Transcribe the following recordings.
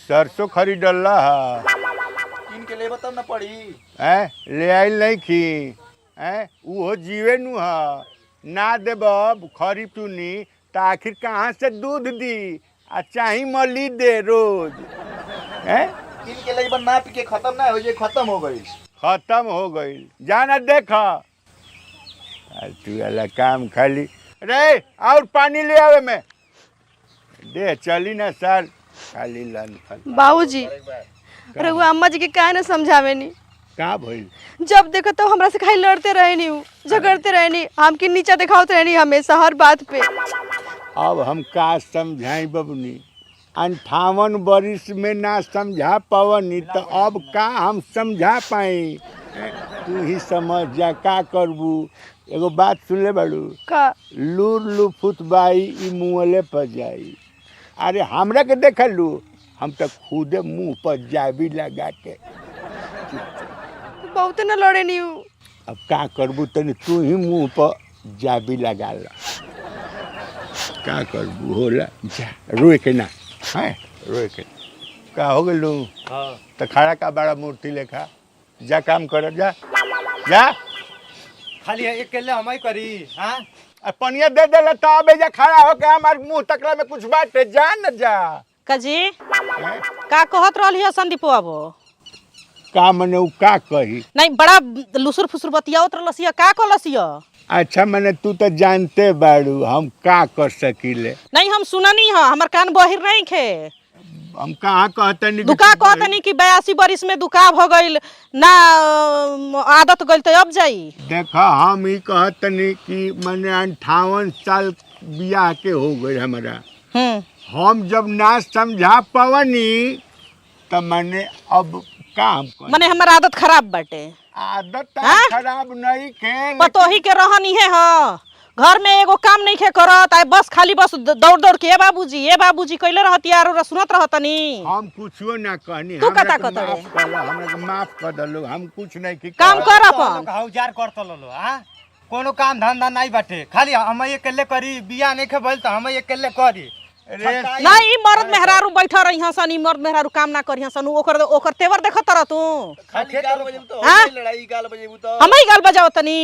सरसों खरीदल हा किन के ले बताओ ना पड़ी ले आइल नहीं खी वो जीवे नु हा ना देब खरीफ चुनी तो आखिर कहाँ से दूध दी आ चाही मली दे रोज किन के ले बन ना पी के खत्म ना हो जाए खत्म हो गई खत्म हो गई जाना देखा तू वाला काम खाली रे और पानी ले आवे में दे चली ना साल खाली लन खाली बाबूजी अरे वो अम्मा जी के काहे ना समझावे नी का भइल जब देखो तो हमरा से खाली लड़ते रहे नी झगड़ते रहे नी हमके नीचा दिखावते रहे नी हमेशा हर बात पे। अब हम का समझाई बबनी 58 बरिस में ना समझा पवनी तो अब का हम समझा पाई तू ही समझ जा का करबू एगो बात सुन ले बाड़ू का लूर लुफुत बाई ई मुँहले पर जाई अरे हमरा के देखलू हम तो खुदे मुंह पर जाबी लगा के बहुत न लड़े नी अब का करबू तनी तू ही मुंह पर जाबी लगा ला का करबू होला जा रोए के ना है रोए के का हो गेलू हां तो खड़ा का बड़ा मूर्ति लेखा जा काम कर जा जा खाली अकेले हम ही करी हां पनिया दे देला तो अबे जा खड़ा हो के हमार मुंह तकला में कुछ बाटे जा न जा काजी का कहत रहली है संदीप बाबू का मने उ का कही नहीं बड़ा लुसुर फुसुर बतियावत रहलसिया का कहलसिया अच्छा मने तू तो जानते बाड़ू हम का कर सकीले नहीं हम सुननी है हमर कान बहिर नहीं खे हम कहाँ कहतनी दुका कहतनी कि 82 बरिस में दुका भ गइल ना आदत गइल तो अब जाई देखा हम ही कहतनी कि मने 58 साल बियाह के हो गए हमारा हम जब ना समझा पवनी तो मने अब काम कर मने हमर आदत खराब बाटे आदत हाँ? खराब नहीं के पतोही के रहनी है घर में एगो काम नहीं खे करत आए बस खाली बस दौड़ दौड़ के ए बाबूजी कइले रहती यार सुनत रहतनी हम कुछो ना कहनी तू हमरा कता के कहत रे? माफ कर लो, हमरा के माफ कर दलो हम कुछ नहीं की काम कर अपन हौजार करत लो हां कोनो काम धंधा नहीं बाटे खाली हम अकेले करी बिया नहीं के बोल तो हम अकेले करी नहीं मर्द मेहरारू बैठा रही हसन ई मर्द मेहरारू काम ना करी हसन ओकर तेवर देखत रह तू खाली गाल बजे तो हाँ? लड़ाई गाल बजे तो हम ही गाल बजाओ तनी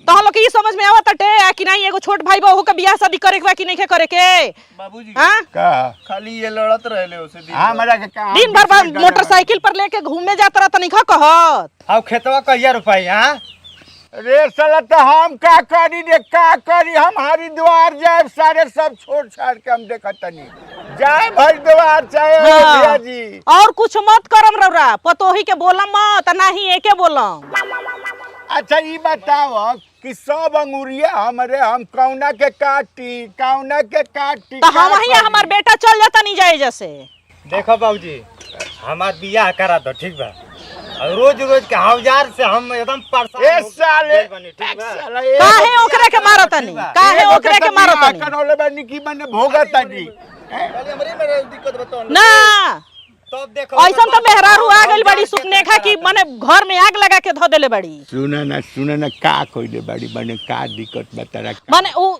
तो हम लोग के ई समझ में आवत टे कि नहीं एगो छोट भाई बहू के बियाह शादी करे के बा कि नहीं करे के बाबूजी हां का खाली ये लड़त रहले उसे दिन हमरा के काम दिन भर मोटरसाइकिल पर लेके घूमने जात रह तनी खा कहत हां खेतवा कहिया रुपई हां रे साला तो हम का करी रे का करी हम हरिद्वार जाए सारे सब छोड़ छाड़ के हम देखतनी जाए हरिद्वार चाहे अयोध्या जी और कुछ मत करम रौरा पतोही के बोलम मत नहीं एके बोलम अच्छा ये बताओ कि सब अंगूरिया हमरे हम कौना के काटी तो हम ही हमार बेटा चल जाता नहीं जाए जैसे देखो बाबूजी हमार बियाह करा दो ठीक बा और रोज रोज के हौजार से हम एकदम परेशान ए साले ठीक बा काहे ओकरे के मारतनी काहे ओकरे के मारतनी कनोले बनी की मने भोगतनी हमरे में दिक्कत बताओ ना तब देखो ऐसा तो मेहरारू आ गइल बड़ी सुपनेखा की माने घर में आग लगा के धो देले बड़ी सुना ना का कोइले बड़ी मने का दिक्कत बता माने उ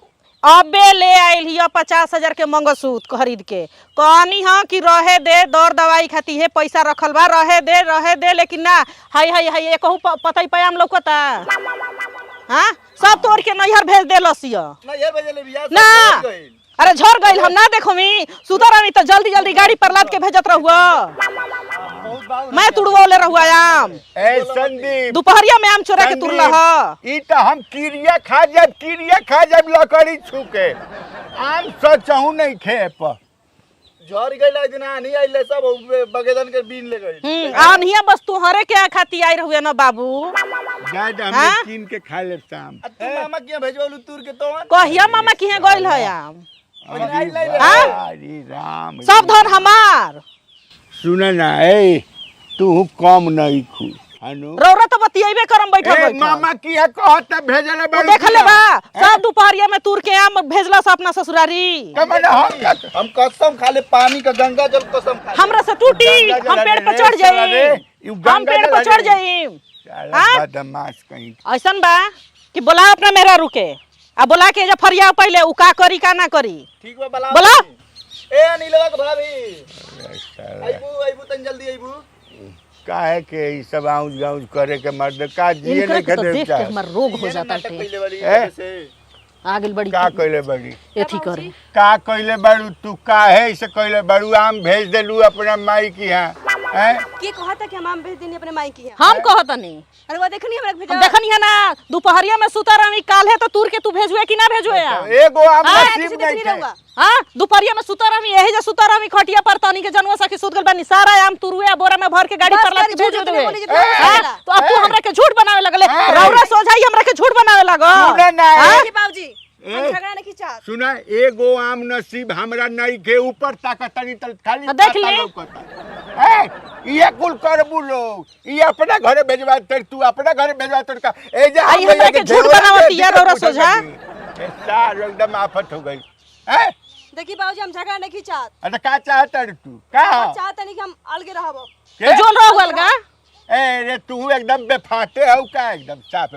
अबे ले आइल हिया 50,000 के मंगलसूत्र खरीद के कहनी हाँ कि रहे दे दौड़ दवाई खाती है पैसा रखल बा रहे दे लेकिन ना हाय एकहू पतई पयाम लौकता हाँ सब तोड़ के नैहर भेज दे लसिया ना अरे झड़ गइल हम ना देखोमी सुधर आमी तो जल्दी गाड़ी पर लाद के भेजत रहुआ मैं तुड़वले रहुआ आम ए संदीप दोपहरिया में आम चोरा के तुरला ह ई तो हम किरिया खा जब लकड़ी छूके आम सोचहू नहीं खेप झड़ गइल दिन नहीं आइले सब बगेदन के बीन ले गइल आनिया बस तुहरे के खाती आई रहुए ना बाबू जाय हम कीन के खा ले शाम तू मामा के भेजवलू तूर के तो कहिया मामा किहे गइल है आम अरे राम सब धन हमार सुन ना ए तू कम नहीं खू हनु रौरा तो बतियेबे करम बैठल मामा की है कहत भेजले वो देख ले बा सब दोपहरिया में तुर के आम भेजला से अपना ससुरारी हम कसम खा ले पानी का गंगा जल कसम खा हमरा से टूटी हम पेड़ पर चढ़ जाई हम पेड़ पर चढ़ जाई बदमाश कहीं ऐसन बा कि बोला अपना मेरा रुके आ बोला के जब फरिया पहले उ का करी का ना करी ठीक बा बोला ए अनिलवा के भाभी तन जल्दी आइबू। काहे के ई सब आउज गाउज करे के मर्द का जिए इनका नहीं के तो करे देख के हमर रोग हो जाता नाटक है पहले वाली ए? से आगिल बड़ी का कइले बड़ी एथी करे का कइले बाड़ू तू काहे ऐसे कइले बाड़ू आम भेज देलू अपना माई की यहाँ हैं के कहा था कि हम आम भेज देनी अपने माई की है हम कहतनी अरे वो देखनी हमरा के भेजा देखनी है ना दोपहरिया में सुता रही काल है तो तूर के तू भेजुए कि ना भेजुए एगो आम हाँ, नसीब किसी नहीं नहीं थे रहूंगा हाँ दोपहरिया में सुता रही यही जो सुता रही खटिया पर तनी के जनवा सखी सुत गल बानी सारा आम तुरुए बोरा में भर के गाड़ी बस पर लाद कर, के भेज झूठ देबे नहीं बोली जितना हाँ, बोलेला। तो अब तू हमरा के झूठ बनावे लगले ए! रौरा सोझाई हमरा के झूठ बनावे लगो सुना ना देखी बाबूजी ए? हम झगड़ा नहीं चाहत सुना एगो आम नसीब हमरा नहीं के ऊपर ताकतनी तल खाली तो देख पाता ले। लौकता। ए ये कुल करबू लोग ये अपना घरे भेजवा तर तू अपना घरे भेजवा तर का ए जा आई हमरा के झूठ बनावती यार रौरा सोझा सार एकदम आफत हो गई हैं देखी बाबूजी हम झगड़ा नहीं चाहत अरे का चाहता रे तू का चाहत नहीं कि हम अलगे रहबो के? जोन रह गल गा ए रे तू एकदम बेफाटे हो का एकदम साफ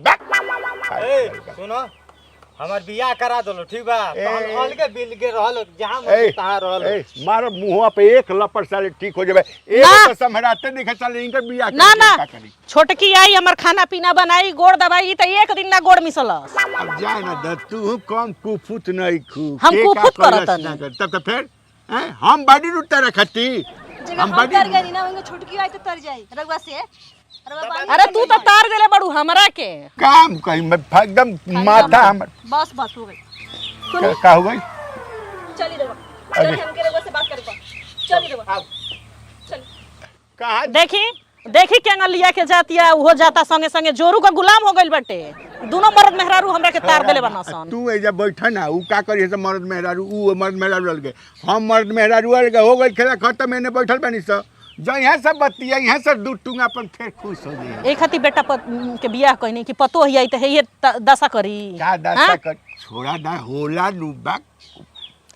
ए सुनो हमार बियाह करा दलो ठीक बा तो हम ए। अलगे बिल के रहल जहां ए, मन तहां रहल ए मार मुंह पे एक लपड़ साले ठीक हो जाबे एक ना। तो समहराते दिखे चले इनके बियाह ना करके ना का करी छोटकी आई हमर खाना पीना बनाई गोड़ दवाई त एक दिन ना गोड़ मिसल अब जाए ना द तू कम कुफुत नहीं खू हम के का कुफुत कइलस करत ना नहीं। कर। तब तो फिर हैं हम बाड़ी रुता रखती जगह हम बड़ी- तर गई ना वंगे छोटकी आई तो तर जाई रघुआ से अरे तू तो तार देले बड़ू हमरा के काम कहीं मैं एकदम माथा हमर बस बस हो गई का हो गई चली रघुआ चल हम के रघुआ से बात करबो चली रघुआ चल कहा देखी देखी केंगा लिया के जातिया उहो जाता संगे संगे जोरू का गुलाम हो गइल बटे दोनों मर्द मेहरारू हमरा के तार देले बना सन तू एजा बैठा ना ऊ का करी से मर्द मेहरारू ऊ मर्द मेहरारू रल गए हम मर्द मेहरारू रल गए हो गई खेला खत्म मैंने बैठल बनी सब जो यहाँ सब बतिया यहाँ सब दूध टूंगा अपन फिर खुश हो जाए एक खाती बेटा के बियाह कहनी कि पतो ही आई त हे दशा करी का दासा हाँ? कर छोड़ा ना होला लुबा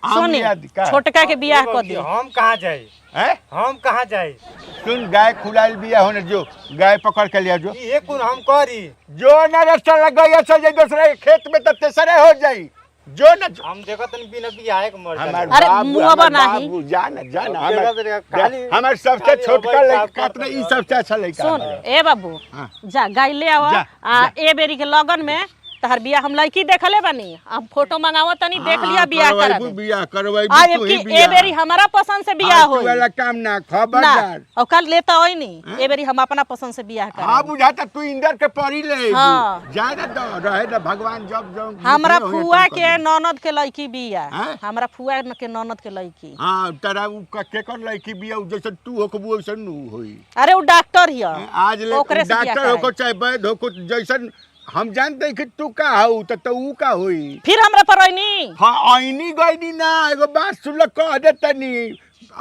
सोनी छोटका के बियाह कर दी हम कहां जाई हैं हम कहां जाई सुन गाय खुलाइल बिया होने जो गाय पकड़ के लिया जो ये कुन हम करी जो न रास्ता लग गया चल जाए दूसरे के खेत में तो तेसरे हो जाई जो न हम देखत नहीं बिना बियाह के मर हमार अरे बाबू मुहबा हमार नाही। बाबू जाना जाना अब देखत रहे, खाली- हमार सबसे खाली छोटका अबई लड़का साफ कातने ई सबसे अच्छा लड़का सुन हमारा। ए बाबू हाँ। जा गाय ले आवा जा, आ ए बेरी के लगन में तहर बियाह हम लड़की देखले बानी अब फोटो मंगावा तनी देख लिया बियाह करा दे बियाह करवाइबू आ तू ही ए बियाह बेरी हमारा पसंद से बियाह आज होई वाला काम ना ना खबरदार और कल लेता होई नहीं ए बेरी हम अपना पसंद से बियाह हाँ करा बुझाता तू इंदर के परी ले हाँ। ज्यादा तो रहे ना भगवान जब जब हमरा लिखे होए फुआ तब के करी। ननद के लड़की बिया हैं? हमरा फुआ के ननद के लड़की हाँ तरा उ केकर लड़की बिया उ जैसे तू होकबू वैसन नु होई अरे वो डॉक्टर हिया आज ले ओकरे से बियाह डॉक्टर कराई। होको चाहे वैद्य होको जैसन हम जानते हैं कि तू का हऊ तो ऊ का होई फिर हमरा पर आईनी हाँ आईनी गईनी ना एगो बात सुन लो कह देता नहीं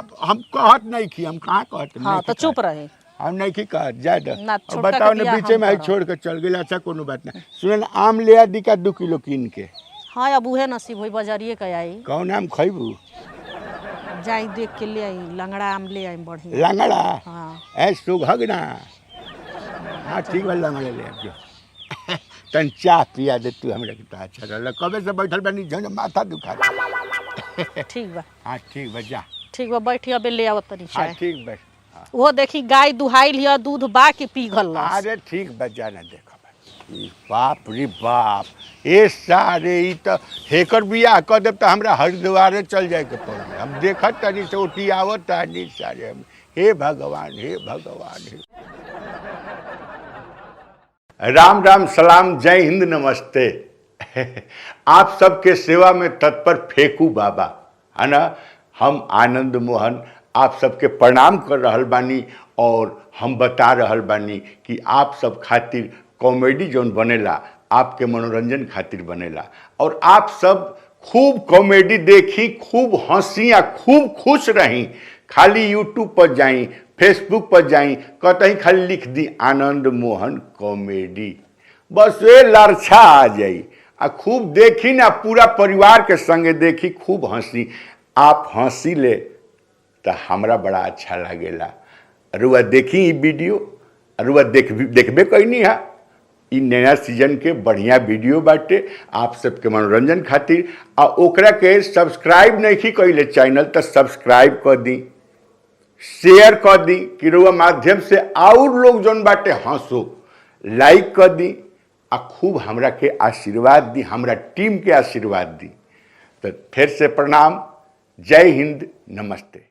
अब हम कहत नहीं की हम कहाँ कहत हाँ नहीं तो की चुप कहत। रहे हम नहीं की कहत जाए दो ना, अब छोटका बताओ के ना बियाह बीचे हम में आई करब। छोड़ के चल गई अच्छा कोनो बात नहीं सुन आम ले आ दी का 2 किलो कीन के हाँ अब उहे नसीब होई बाजारिए के आई कौन आम खैबू जाई देख के ले आई लंगड़ा आम ले आई बढ़िया लंगड़ा हाँ ऐ सुघग ना हाँ ठीक बा लंगड़े ले आब जो तन चाह पिया दे तू हमरा के तो अच्छा रहल कबे से बैठल बनी झन माथा दुखा ठीक बा हाँ ठीक बा जा ठीक बा बैठी अबे ले आवत तनी हाँ चाय ठीक बा वो देखी गाय दुहाई लिया दूध बा के पी गल अरे ठीक बा जाना देखो बाप रे बाप ए सारे ई तो हेकर बियाह कर देब तो हमरा हरिद्वारे चल जाए के पड़ी हम देखत तनी से ओटी आवत तानी सारे हम हे भगवान हे भगवान हे राम राम सलाम जय हिंद नमस्ते आप सबके सेवा में तत्पर फेकू बाबा है ना हम आनंद मोहन आप सबके प्रणाम कर रहल बानी और हम बता रहल बानी कि आप सब खातिर कॉमेडी जोन बनेला आपके मनोरंजन खातिर बनेला और आप सब खूब कॉमेडी देखी खूब हंसी या खूब खुश रही खाली यूट्यूब पर जाई फेसबुक पर जाई कतहीं खाली लिख दी आनंद मोहन कॉमेडी बस ये लरछा आ जाई आ खूब देखी ना पूरा परिवार के संगे देखी खूब हंसी आप हंसी ले तो हमरा बड़ा अच्छा लागेला रुआ देखी ई वीडियो रुआ देखबे कैनी है ई नया सीजन के बढ़िया वीडियो बाटे आप सबके मनोरंजन खातिर आ ओकरा के सब्सक्राइब नहीं कैले चैनल तो सब्सक्राइब कर दी शेयर कर दी कि रउआ माध्यम से और लोग जौन बाटे हंसो, लाइक कर दी आ खूब हमरा के आशीर्वाद दी, हमरा टीम के आशीर्वाद दी। तो फिर से प्रणाम, जय हिंद, नमस्ते।